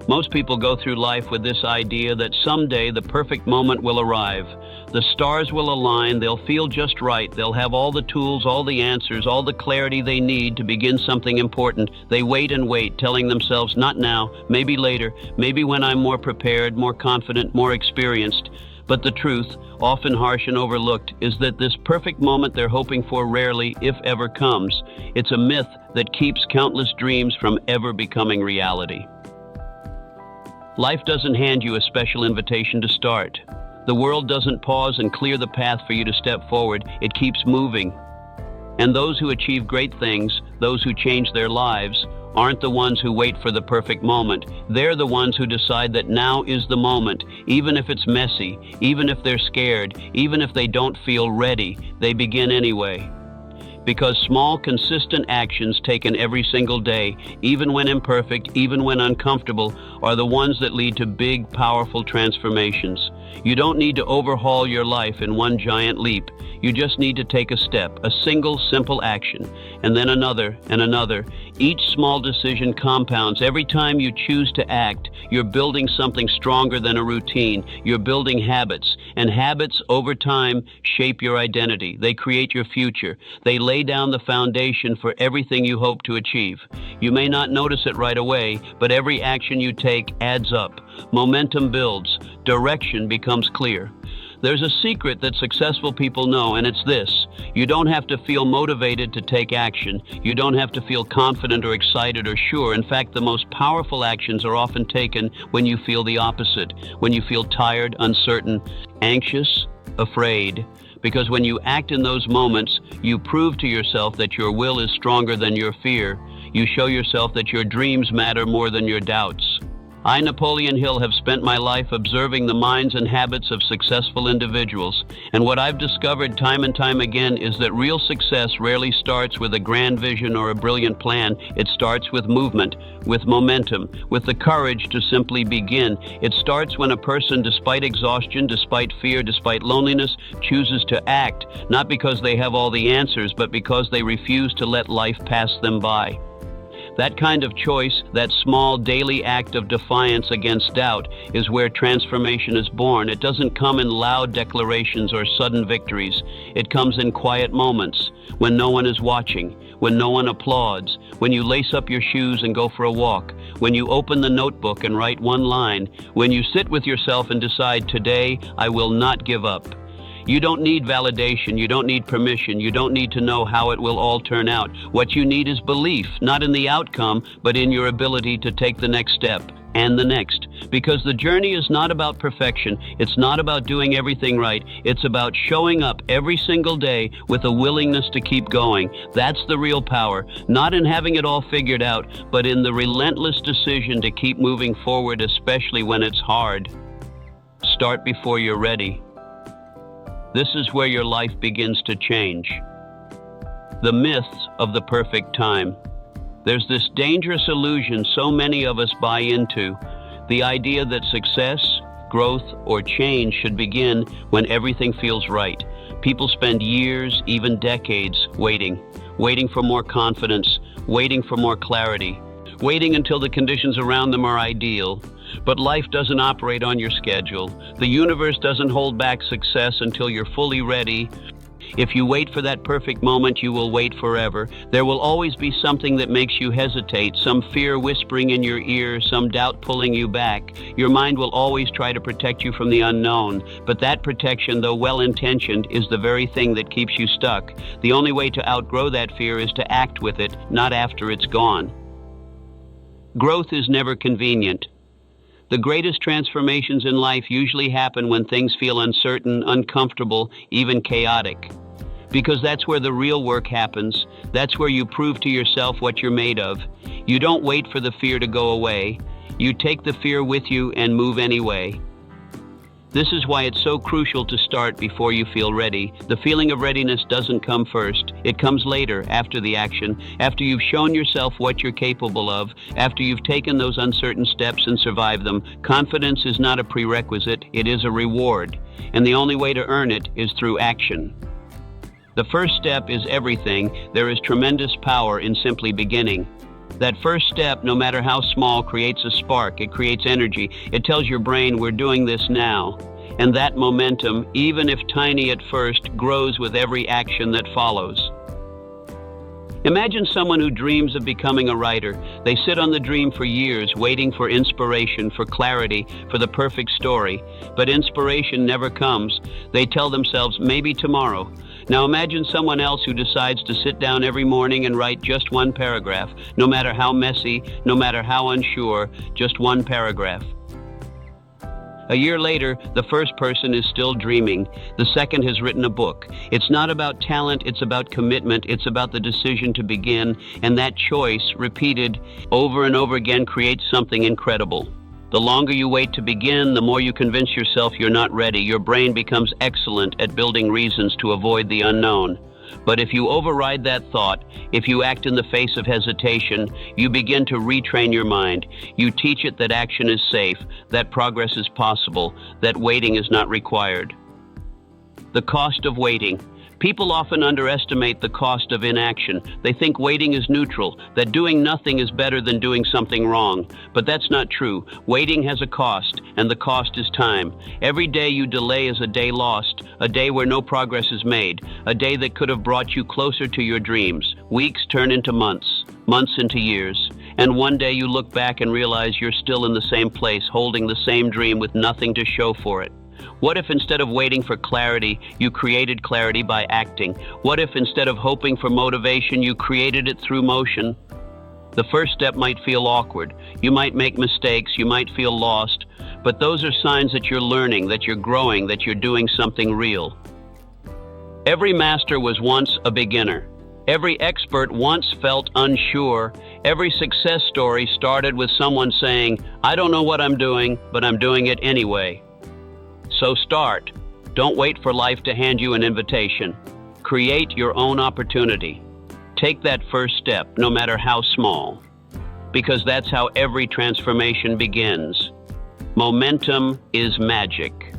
Most people go through life with this idea that someday the perfect moment will arrive. The stars will align, they'll feel just right, they'll have all the tools, all the answers, all the clarity they need to begin something important. They wait and wait, telling themselves, not now, maybe later, maybe when I'm more prepared, more confident, more experienced. But the truth, often harsh and overlooked, is that this perfect moment they're hoping for rarely, if ever, comes. It's a myth that keeps countless dreams from ever becoming reality. Life doesn't hand you a special invitation to start. The world doesn't pause and clear the path for you to step forward. It keeps moving. And those who achieve great things, those who change their lives, aren't the ones who wait for the perfect moment. They're the ones who decide that now is the moment. Even if it's messy, even if they're scared, even if they don't feel ready, they begin anyway. Because small, consistent actions taken every single day, even when imperfect, even when uncomfortable, are the ones that lead to big, powerful transformations. You don't need to overhaul your life in one giant leap. You just need to take a step, a single, simple action, and then another and another. Each small decision compounds. Every time you choose to act, you're building something stronger than a routine. You're building habits, and habits over time shape your identity. They create your future. They lay down the foundation for everything you hope to achieve. You may not notice it right away, but every action you take adds up. Momentum builds. Direction becomes clear. There's a secret that successful people know, and it's this. You don't have to feel motivated to take action. You don't have to feel confident or excited or sure. In fact, the most powerful actions are often taken when you feel the opposite, when you feel tired, uncertain, anxious, afraid. Because when you act in those moments, you prove to yourself that your will is stronger than your fear. You show yourself that your dreams matter more than your doubts. I, Napoleon Hill, have spent my life observing the minds and habits of successful individuals, and what I've discovered time and time again is that real success rarely starts with a grand vision or a brilliant plan. It starts with movement, with momentum, with the courage to simply begin. It starts when a person, despite exhaustion, despite fear, despite loneliness, chooses to act, not because they have all the answers, but because they refuse to let life pass them by. That kind of choice, that small daily act of defiance against doubt, is where transformation is born. It doesn't come in loud declarations or sudden victories. It comes in quiet moments, when no one is watching, when no one applauds, when you lace up your shoes and go for a walk, when you open the notebook and write one line, when you sit with yourself and decide, today I will not give up. You don't need validation, you don't need permission, you don't need to know how it will all turn out. What you need is belief, not in the outcome, but in your ability to take the next step, and the next. Because the journey is not about perfection, it's not about doing everything right, it's about showing up every single day with a willingness to keep going. That's the real power, not in having it all figured out, but in the relentless decision to keep moving forward, especially when it's hard. Start before you're ready. This is where your life begins to change. The myth of the perfect time. There's this dangerous illusion so many of us buy into, the idea that success, growth, or change should begin when everything feels right. People spend years, even decades, waiting for more confidence, waiting for more clarity, waiting until the conditions around them are ideal. But life doesn't operate on your schedule. The universe doesn't hold back success until you're fully ready. If you wait for that perfect moment, you will wait forever. There will always be something that makes you hesitate, some fear whispering in your ear, some doubt pulling you back. Your mind will always try to protect you from the unknown. But that protection, though well-intentioned, is the very thing that keeps you stuck. The only way to outgrow that fear is to act with it, not after it's gone. Growth is never convenient. The greatest transformations in life usually happen when things feel uncertain, uncomfortable, even chaotic. Because that's where the real work happens. That's where you prove to yourself what you're made of. You don't wait for the fear to go away. You take the fear with you and move anyway. This is why it's so crucial to start before you feel ready. The feeling of readiness doesn't come first. It comes later, after the action, after you've shown yourself what you're capable of, after you've taken those uncertain steps and survived them. Confidence is not a prerequisite, it is a reward. And the only way to earn it is through action. The first step is everything. There is tremendous power in simply beginning. That first step, no matter how small, creates a spark. It creates energy. It tells your brain, we're doing this now. And that momentum, even if tiny at first, grows with every action that follows. Imagine someone who dreams of becoming a writer. They sit on the dream for years, waiting for inspiration, for clarity, for the perfect story. But inspiration never comes. They tell themselves, maybe tomorrow. Now imagine someone else who decides to sit down every morning and write just one paragraph, no matter how messy, no matter how unsure, just one paragraph. A year later, the first person is still dreaming. The second has written a book. It's not about talent, it's about commitment, it's about the decision to begin, and that choice, repeated over and over again, creates something incredible. The longer you wait to begin, the more you convince yourself you're not ready. Your brain becomes excellent at building reasons to avoid the unknown. But if you override that thought, if you act in the face of hesitation, you begin to retrain your mind. You teach it that action is safe, that progress is possible, that waiting is not required. The cost of waiting. People often underestimate the cost of inaction. They think waiting is neutral, that doing nothing is better than doing something wrong. But that's not true. Waiting has a cost, and the cost is time. Every day you delay is a day lost, a day where no progress is made, a day that could have brought you closer to your dreams. Weeks turn into months, months into years. And one day you look back and realize you're still in the same place, holding the same dream with nothing to show for it. What if instead of waiting for clarity, you created clarity by acting? What if instead of hoping for motivation, you created it through motion? The first step might feel awkward. You might make mistakes, you might feel lost, but those are signs that you're learning, that you're growing, that you're doing something real. Every master was once a beginner. Every expert once felt unsure. Every success story started with someone saying, I don't know what I'm doing, but I'm doing it anyway. So start. Don't wait for life to hand you an invitation. Create your own opportunity. Take that first step, no matter how small, because that's how every transformation begins. Momentum is magic.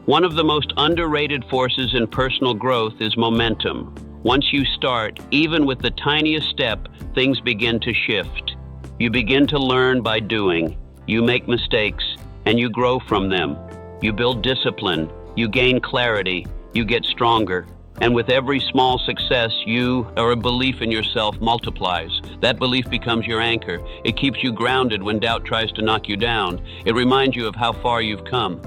One of the most underrated forces in personal growth is momentum. Once you start, even with the tiniest step, things begin to shift. You begin to learn by doing. You make mistakes, and you grow from them. You build discipline, you gain clarity, you get stronger. And with every small success, a belief in yourself multiplies. That belief becomes your anchor. It keeps you grounded when doubt tries to knock you down. It reminds you of how far you've come.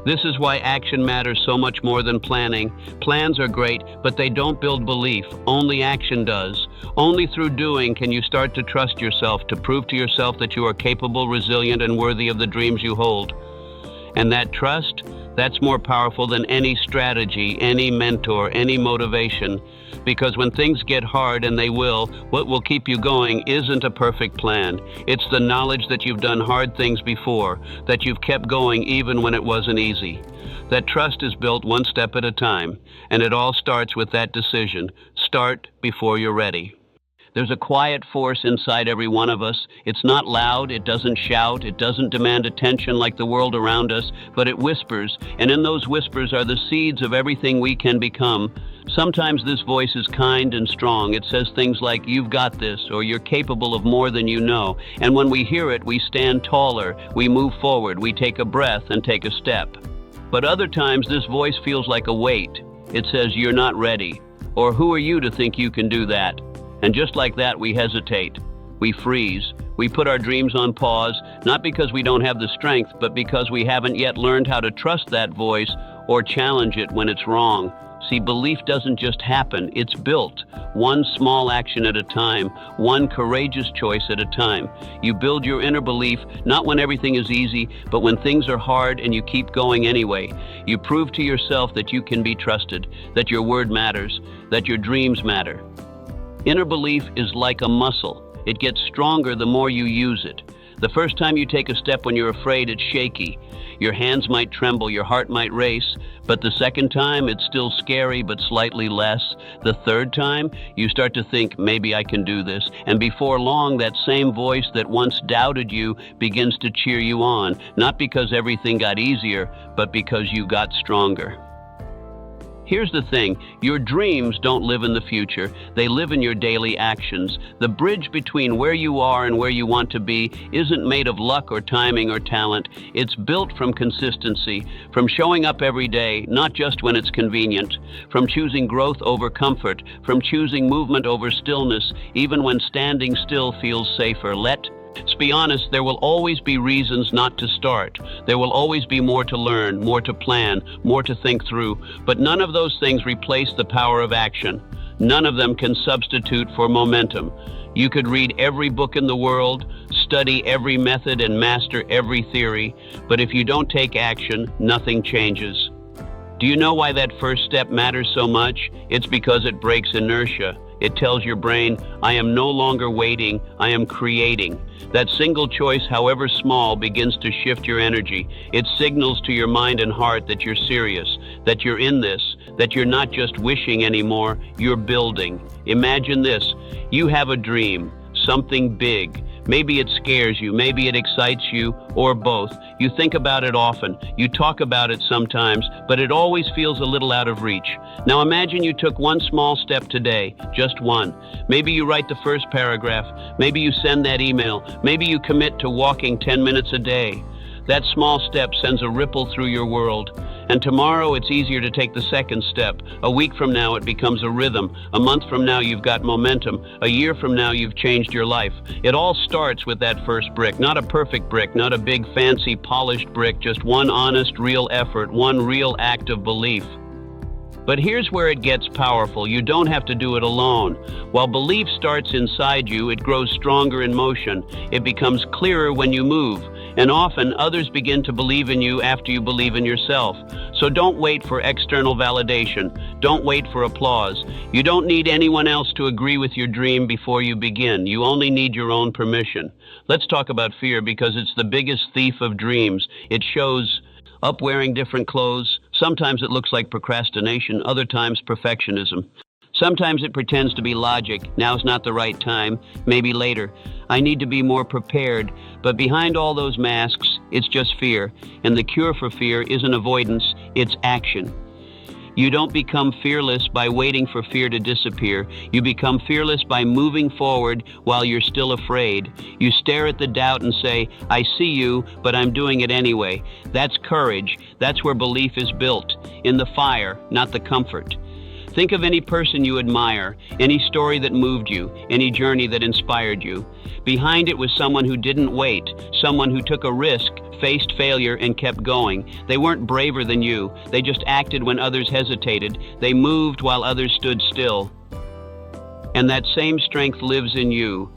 This is why action matters so much more than planning. Plans are great, but they don't build belief. Only action does. Only through doing can you start to trust yourself, to prove to yourself that you are capable, resilient, and worthy of the dreams you hold. And that trust, that's more powerful than any strategy, any mentor, any motivation. Because when things get hard, and they will, what will keep you going isn't a perfect plan. It's the knowledge that you've done hard things before, that you've kept going even when it wasn't easy. That trust is built one step at a time, and it all starts with that decision. Start before you're ready. There's a quiet force inside every one of us. It's not loud, it doesn't shout, it doesn't demand attention like the world around us, but it whispers, and in those whispers are the seeds of everything we can become. Sometimes this voice is kind and strong. It says things like, you've got this, or you're capable of more than you know. And when we hear it, we stand taller, we move forward, we take a breath and take a step. But other times this voice feels like a weight. It says, you're not ready, or who are you to think you can do that? And just like that, we hesitate. We freeze. We put our dreams on pause, not because we don't have the strength, but because we haven't yet learned how to trust that voice or challenge it when it's wrong. See, belief doesn't just happen, it's built. One small action at a time, one courageous choice at a time. You build your inner belief, not when everything is easy, but when things are hard and you keep going anyway. You prove to yourself that you can be trusted, that your word matters, that your dreams matter. Inner belief is like a muscle. It gets stronger the more you use it. The first time you take a step when you're afraid, it's shaky. Your hands might tremble, your heart might race, but the second time, it's still scary, but slightly less. The third time, you start to think, maybe I can do this. And before long, that same voice that once doubted you begins to cheer you on, not because everything got easier, but because you got stronger. Here's the thing, your dreams don't live in the future, they live in your daily actions. The bridge between where you are and where you want to be isn't made of luck or timing or talent. It's built from consistency, from showing up every day, not just when it's convenient, from choosing growth over comfort, from choosing movement over stillness, even when standing still feels safer. Let's be honest, there will always be reasons not to start. There will always be more to learn, more to plan, more to think through, but none of those things replace the power of action. None of them can substitute for momentum. You could read every book in the world, study every method and master every theory, but if you don't take action, nothing changes. Do you know why that first step matters so much? It's because it breaks inertia. It tells your brain, I am no longer waiting, I am creating. That single choice, however small, begins to shift your energy. It signals to your mind and heart that you're serious, that you're in this, that you're not just wishing anymore, you're building. Imagine this, you have a dream, something big. Maybe it scares you, maybe it excites you, or both. You think about it often, you talk about it sometimes, but it always feels a little out of reach. Now imagine you took one small step today, just one. Maybe you write the first paragraph, maybe you send that email, maybe you commit to walking 10 minutes a day. That small step sends a ripple through your world. And tomorrow it's easier to take the second step. A week from now it becomes a rhythm. A month from now you've got momentum. A year from now you've changed your life. It all starts with that first brick. Not a perfect brick, not a big fancy polished brick, just one honest, real effort, one real act of belief. But here's where it gets powerful. You don't have to do it alone. While belief starts inside you, it grows stronger in motion. It becomes clearer when you move. And often others begin to believe in you after you believe in yourself. So don't wait for external validation. Don't wait for applause. You don't need anyone else to agree with your dream before you begin. You only need your own permission. Let's talk about fear because it's the biggest thief of dreams. It shows up wearing different clothes. Sometimes it looks like procrastination, other times perfectionism. Sometimes it pretends to be logic. Now's not the right time, maybe later. I need to be more prepared. But behind all those masks, it's just fear. And the cure for fear isn't avoidance, it's action. You don't become fearless by waiting for fear to disappear. You become fearless by moving forward while you're still afraid. You stare at the doubt and say, I see you, but I'm doing it anyway. That's courage. That's where belief is built. In the fire, not the comfort. Think of any person you admire, any story that moved you, any journey that inspired you. Behind it was someone who didn't wait, someone who took a risk, faced failure, and kept going. They weren't braver than you. They just acted when others hesitated. They moved while others stood still. And that same strength lives in you.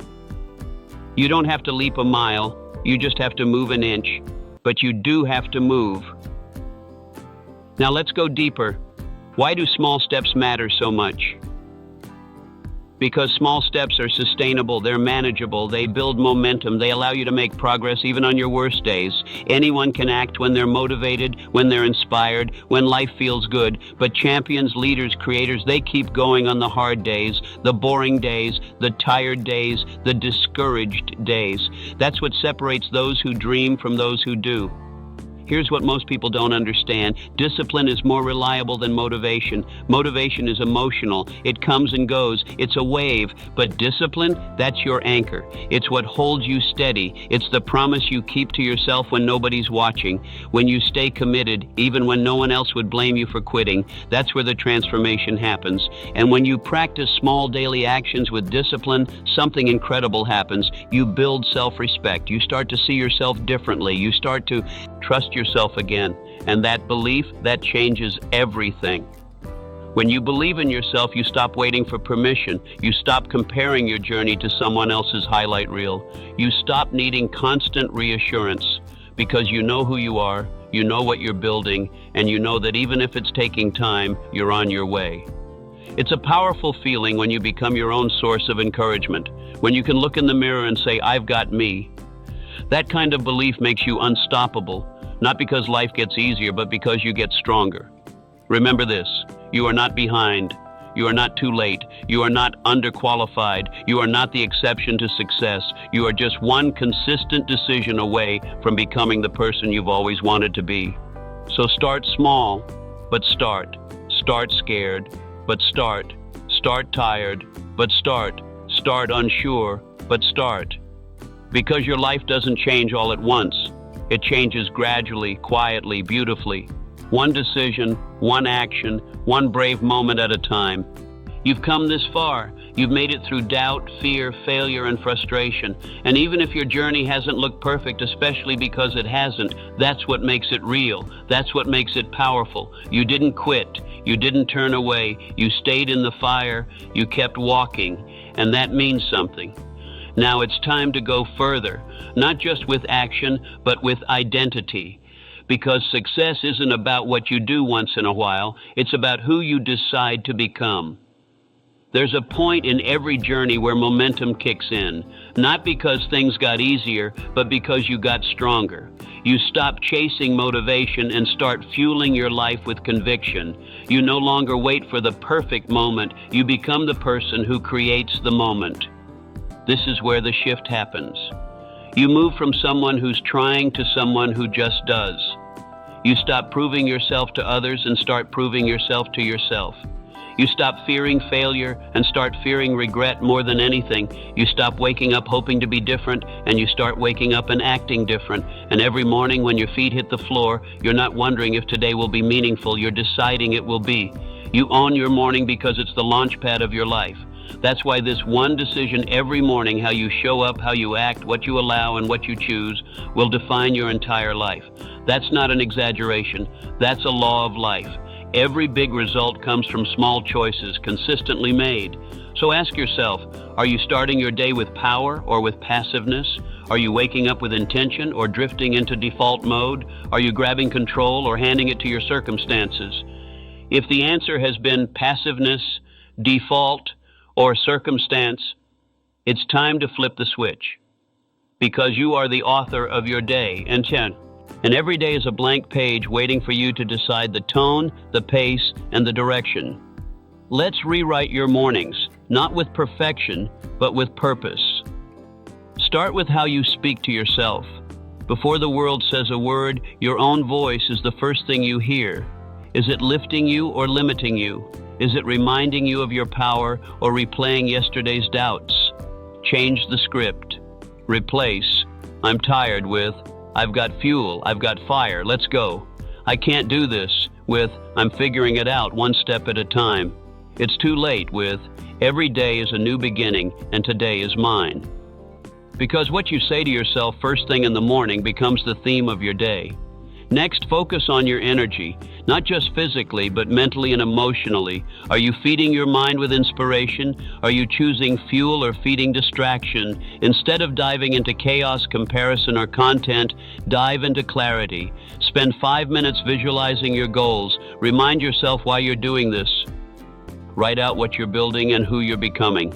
You don't have to leap a mile. You just have to move an inch. But you do have to move. Now let's go deeper. Why do small steps matter so much? Because small steps are sustainable, they're manageable, they build momentum, they allow you to make progress even on your worst days. Anyone can act when they're motivated, when they're inspired, when life feels good. But champions, leaders, creators, they keep going on the hard days, the boring days, the tired days, the discouraged days. That's what separates those who dream from those who do. Here's what most people don't understand. Discipline is more reliable than motivation. Motivation is emotional. It comes and goes. It's a wave. But discipline, that's your anchor. It's what holds you steady. It's the promise you keep to yourself when nobody's watching. When you stay committed, even when no one else would blame you for quitting, that's where the transformation happens. And when you practice small daily actions with discipline, something incredible happens. You build self-respect. You start to see yourself differently. You start to trust yourself again, and that belief, that changes everything. When you believe in yourself, you stop waiting for permission. You stop comparing your journey to someone else's highlight reel. You stop needing constant reassurance because you know who you are, you know what you're building, and you know that even if it's taking time, you're on your way. It's a powerful feeling when you become your own source of encouragement, when you can look in the mirror and say, I've got me. That kind of belief makes you unstoppable. Not because life gets easier, but because you get stronger. Remember this, you are not behind. You are not too late. You are not underqualified. You are not the exception to success. You are just one consistent decision away from becoming the person you've always wanted to be. So start small, but start. Start scared, but start. Start tired, but start. Start unsure, but start. Because your life doesn't change all at once. It changes gradually, quietly, beautifully. One decision, one action, one brave moment at a time. You've come this far. You've made it through doubt, fear, failure, and frustration. And even if your journey hasn't looked perfect, especially because it hasn't, that's what makes it real. That's what makes it powerful. You didn't quit. You didn't turn away. You stayed in the fire. You kept walking. And that means something. Now it's time to go further, not just with action, but with identity. Because success isn't about what you do once in a while. It's about who you decide to become. There's a point in every journey where momentum kicks in, not because things got easier, but because you got stronger. You stop chasing motivation and start fueling your life with conviction. You no longer wait for the perfect moment. You become the person who creates the moment. This is where the shift happens. You move from someone who's trying to someone who just does. You stop proving yourself to others and start proving yourself to yourself. You stop fearing failure and start fearing regret more than anything. You stop waking up hoping to be different, and you start waking up and acting different. And every morning when your feet hit the floor, you're not wondering if today will be meaningful. You're deciding it will be. You own your morning because it's the launch pad of your life. That's why this one decision every morning, how you show up, how you act, what you allow, and what you choose, will define your entire life. That's not an exaggeration. That's a law of life. Every big result comes from small choices consistently made. So ask yourself, are you starting your day with power or with passiveness? Are you waking up with intention or drifting into default mode? Are you grabbing control or handing it to your circumstances? If the answer has been passiveness, default, or circumstance, it's time to flip the switch. Because you are the author of your day. And every day is a blank page waiting for you to decide the tone, the pace, and the direction. Let's rewrite your mornings, not with perfection, but with purpose. Start with how you speak to yourself. Before the world says a word, your own voice is the first thing you hear. Is it lifting you or limiting you? Is it reminding you of your power or replaying yesterday's doubts? Change the script. Replace, I'm tired with, I've got fuel, I've got fire, let's go. I can't do this with, I'm figuring it out one step at a time. It's too late with, every day is a new beginning and today is mine. Because what you say to yourself first thing in the morning becomes the theme of your day. Next, focus on your energy, not just physically, but mentally and emotionally. Are you feeding your mind with inspiration? Are you choosing fuel or feeding distraction? Instead of diving into chaos, comparison, or content, dive into clarity. Spend 5 minutes visualizing your goals. Remind yourself why you're doing this. Write out what you're building and who you're becoming.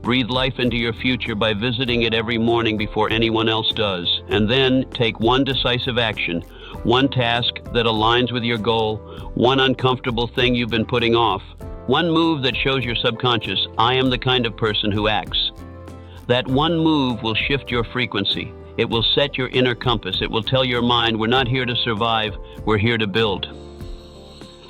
Breathe life into your future by visiting it every morning before anyone else does. And then take one decisive action, one task that aligns with your goal, one uncomfortable thing you've been putting off, one move that shows your subconscious, I am the kind of person who acts. That one move will shift your frequency. It will set your inner compass. It will tell your mind, we're not here to survive, we're here to build.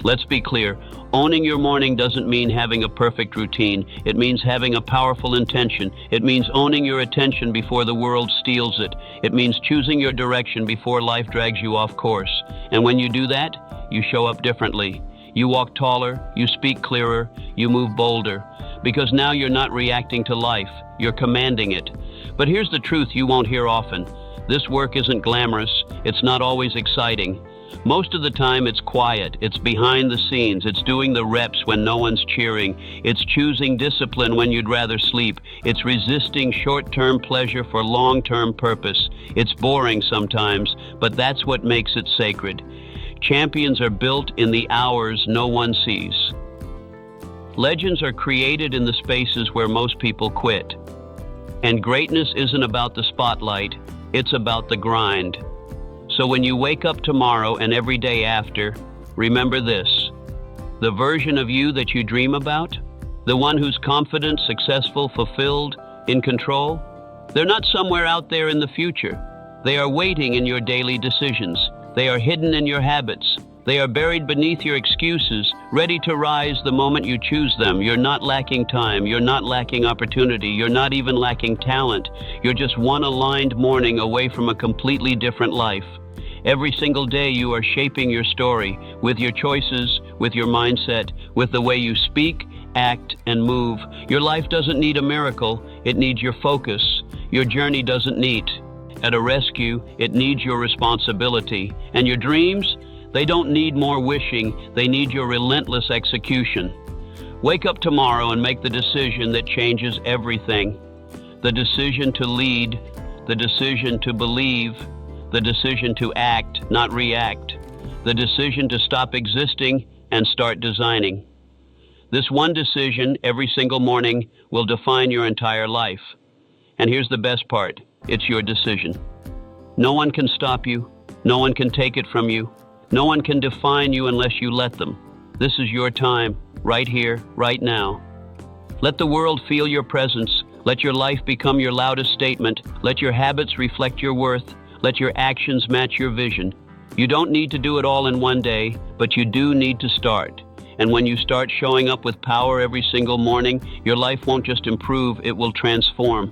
Let's be clear. Owning your morning doesn't mean having a perfect routine. It means having a powerful intention. It means owning your attention before the world steals it. It means choosing your direction before life drags you off course. And when you do that, you show up differently. You walk taller, you speak clearer, you move bolder. Because now you're not reacting to life, you're commanding it. But here's the truth you won't hear often. This work isn't glamorous. It's not always exciting. Most of the time it's quiet, it's behind the scenes, it's doing the reps when no one's cheering, it's choosing discipline when you'd rather sleep, it's resisting short-term pleasure for long-term purpose. It's boring sometimes, but that's what makes it sacred. Champions are built in the hours no one sees. Legends are created in the spaces where most people quit. And greatness isn't about the spotlight, it's about the grind. So when you wake up tomorrow and every day after, remember this. The version of you that you dream about, the one who's confident, successful, fulfilled, in control, they're not somewhere out there in the future. They are waiting in your daily decisions. They are hidden in your habits. They are buried beneath your excuses, ready to rise the moment you choose them. You're not lacking time. You're not lacking opportunity. You're not even lacking talent. You're just one aligned morning away from a completely different life. Every single day you are shaping your story with your choices, with your mindset, with the way you speak, act, and move. Your life doesn't need a miracle. It needs your focus. Your journey doesn't need a rescue. It needs your responsibility. And your dreams? They don't need more wishing, they need your relentless execution. Wake up tomorrow and make the decision that changes everything. The decision to lead, the decision to believe, the decision to act, not react, the decision to stop existing and start designing. This one decision every single morning will define your entire life. And here's the best part, it's your decision. No one can stop you, no one can take it from you. No one can define you unless you let them. This is your time, right here, right now. Let the world feel your presence. Let your life become your loudest statement. Let your habits reflect your worth. Let your actions match your vision. You don't need to do it all in one day, but you do need to start. And when you start showing up with power every single morning, your life won't just improve, it will transform.